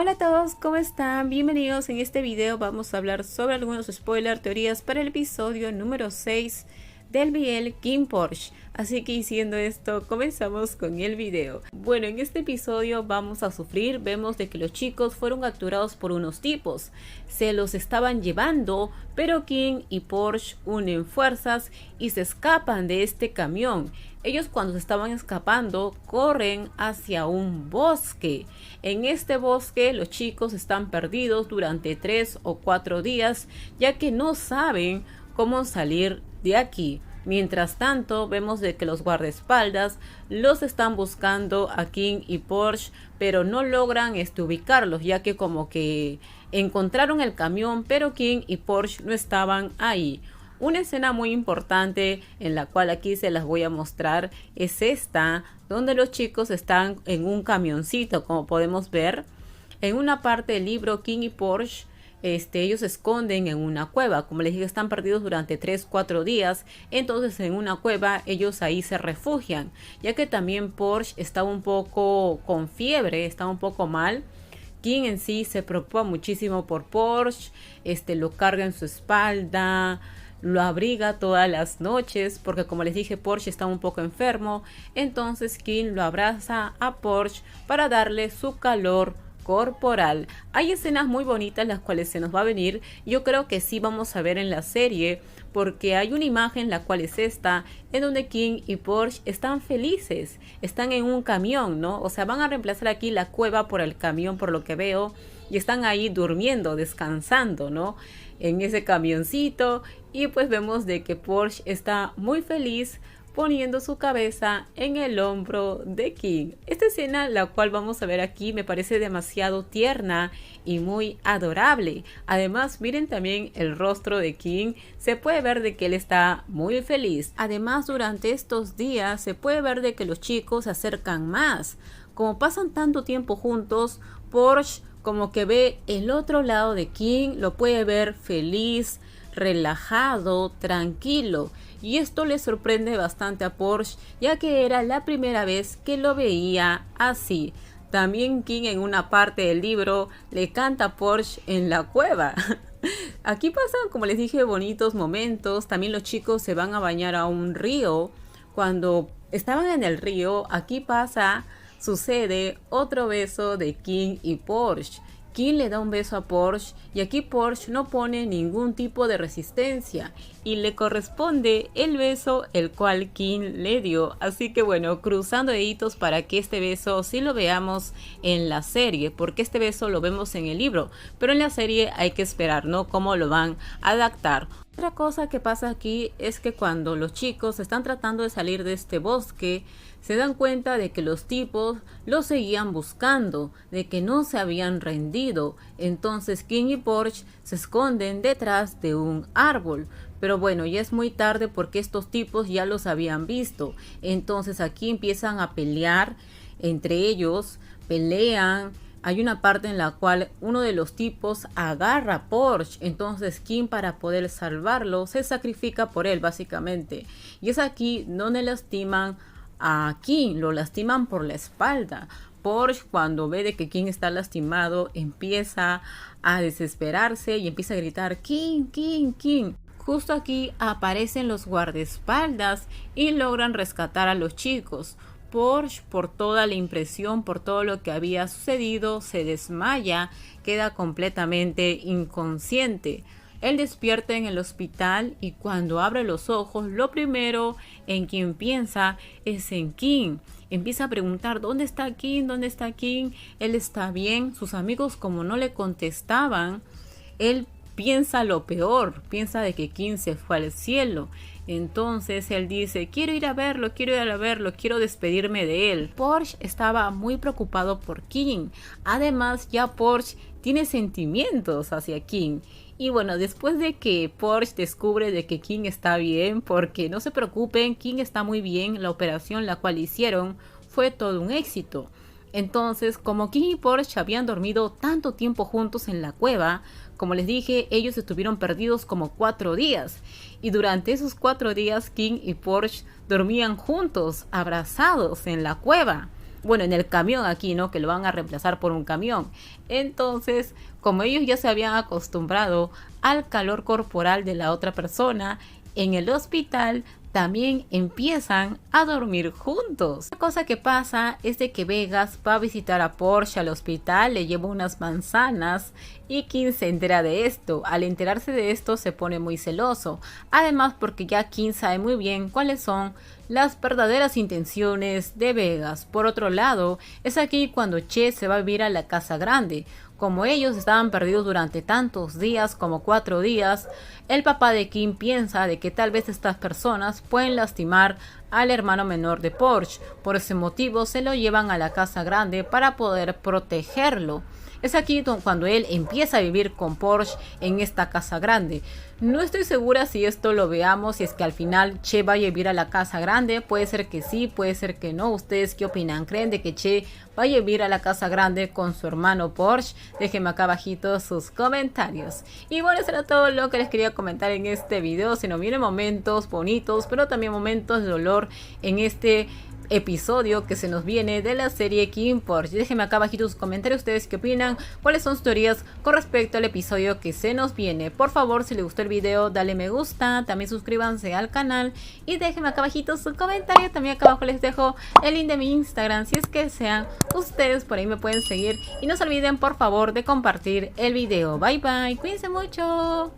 Hola a todos, ¿cómo están? Bienvenidos. En este video vamos a hablar sobre algunos spoilers, teorías para el episodio número 6 del BL King Porsche. Así que diciendo esto, comenzamos con el video. Bueno, en este episodio vamos a sufrir. Vemos de que los chicos fueron capturados por unos tipos. Se los estaban llevando, pero King y Porsche unen fuerzas y se escapan de este camión. Ellos cuando se estaban escapando corren hacia un bosque. En este bosque los chicos están perdidos durante 3 o 4 días, ya que no saben cómo salir de aquí. Mientras tanto vemos de que los guardaespaldas los están buscando a King y Porsche, pero no logran ubicarlos, ya que como que encontraron el camión, pero King y Porsche no estaban ahí. Una escena muy importante en la cual aquí se las voy a mostrar es esta, donde los chicos están en un camioncito, como podemos ver. En una parte del libro, King y Porsche, ellos se esconden en una cueva. Como les dije, están perdidos durante 3-4 días. Entonces en una cueva ellos ahí se refugian, ya que también Porsche está un poco con fiebre, está un poco mal. King en sí se preocupa muchísimo por Porsche, lo carga en su espalda, lo abriga todas las noches, porque como les dije, Porsche está un poco enfermo. Entonces King lo abraza a Porsche para darle su calor corporal. Hay escenas muy bonitas las cuales se nos va a venir. Yo creo que sí vamos a ver en la serie, porque hay una imagen la cual es esta, en donde King y Porsche están felices, están en un camión, ¿no? O sea, van a reemplazar aquí la cueva por el camión, por lo que veo, y están ahí durmiendo, descansando, ¿no? En ese camioncito. Y pues vemos de que Porsche está muy feliz poniendo su cabeza en el hombro de King. Esta escena, la cual vamos a ver aquí, me parece demasiado tierna y muy adorable. Además, miren también el rostro de King. Se puede ver de que él está muy feliz. Además, durante estos días se puede ver de que los chicos se acercan más. Como pasan tanto tiempo juntos, Porsche como que ve el otro lado de King, lo puede ver feliz, relajado, tranquilo, y esto le sorprende bastante a Porsche, ya que era la primera vez que lo veía así. También King en una parte del libro le canta a Porsche en la cueva. Aquí pasan, como les dije, bonitos momentos. También los chicos se van a bañar a un río. Cuando estaban en el río, aquí sucede otro beso de King y Porsche. King le da un beso a Porsche y aquí Porsche no pone ningún tipo de resistencia y le corresponde el beso el cual King le dio. Así que bueno, cruzando deditos para que este beso sí lo veamos en la serie, porque este beso lo vemos en el libro, pero en la serie hay que esperar, ¿no? Cómo lo van a adaptar. Otra cosa que pasa aquí es que cuando los chicos están tratando de salir de este bosque, se dan cuenta de que los tipos los seguían buscando, de que no se habían rendido. Entonces King y Porsche se esconden detrás de un árbol. Pero bueno, ya es muy tarde porque estos tipos ya los habían visto. Entonces aquí empiezan a pelear entre ellos, pelean. Hay una parte en la cual uno de los tipos agarra a Porsche, entonces King, para poder salvarlo, se sacrifica por él básicamente. Y es aquí donde lastiman a King, lo lastiman por la espalda. Porsche, cuando ve de que King está lastimado, empieza a desesperarse y empieza a gritar King, King, King. Justo aquí aparecen los guardaespaldas y logran rescatar a los chicos. Porsche, por toda la impresión, por todo lo que había sucedido, se desmaya, queda completamente inconsciente. Él despierta en el hospital y cuando abre los ojos, lo primero en quien piensa es en King. Empieza a preguntar, ¿dónde está King? ¿Dónde está King? Él está bien. Sus amigos, como no le contestaban, él piensa lo peor, piensa de que King se fue al cielo. Entonces él dice, quiero ir a verlo, quiero despedirme de él. Porsche estaba muy preocupado por King. Además, ya Porsche tiene sentimientos hacia King. Y bueno, después de que Porsche descubre de que King está bien, porque no se preocupen, King está muy bien, la operación la cual hicieron fue todo un éxito. Entonces, como King y Porsche habían dormido tanto tiempo juntos en la cueva, como les dije, ellos estuvieron perdidos como 4 días. Y durante esos 4 días, King y Porsche dormían juntos, abrazados en la cueva. bueno, en el camión aquí, ¿no? Que lo van a reemplazar por un camión. Entonces, como ellos ya se habían acostumbrado al calor corporal de la otra persona, en el hospital también empiezan a dormir juntos. La cosa que pasa es de que Vegas va a visitar a Porsche al hospital, le lleva unas manzanas y Kim se entera de esto. Al enterarse de esto se pone muy celoso. Además porque ya Kim sabe muy bien cuáles son las verdaderas intenciones de Vegas. Por otro lado, es aquí cuando Che se va a vivir a la casa grande. Como ellos estaban perdidos durante tantos días, como 4 días, el papá de Kim piensa de que tal vez estas personas pueden lastimar al hermano menor de Porsche. Por ese motivo se lo llevan a la casa grande para poder protegerlo. Es aquí cuando él empieza a vivir con Porsche en esta casa grande. No estoy segura si esto lo veamos, si es que al final Che va a vivir a la casa grande. Puede ser que sí, puede ser que no. ¿Ustedes qué opinan? ¿Creen de que Che va a vivir a la casa grande con su hermano Porsche? Déjenme acá abajito sus comentarios. Y bueno, eso era todo lo que les quería comentar en este video. Se nos vienen momentos bonitos, pero también momentos de dolor en este episodio que se nos viene de la serie Kim Porsche. Déjenme acá abajito sus comentarios, ustedes qué opinan, cuáles son sus teorías con respecto al episodio que se nos viene. Por favor, si les gustó el video, dale me gusta, también suscríbanse al canal y déjenme acá abajito su comentario. También acá abajo les dejo el link de mi Instagram, si es que desean ustedes, por ahí me pueden seguir. Y no se olviden por favor de compartir el video. Bye bye, cuídense mucho.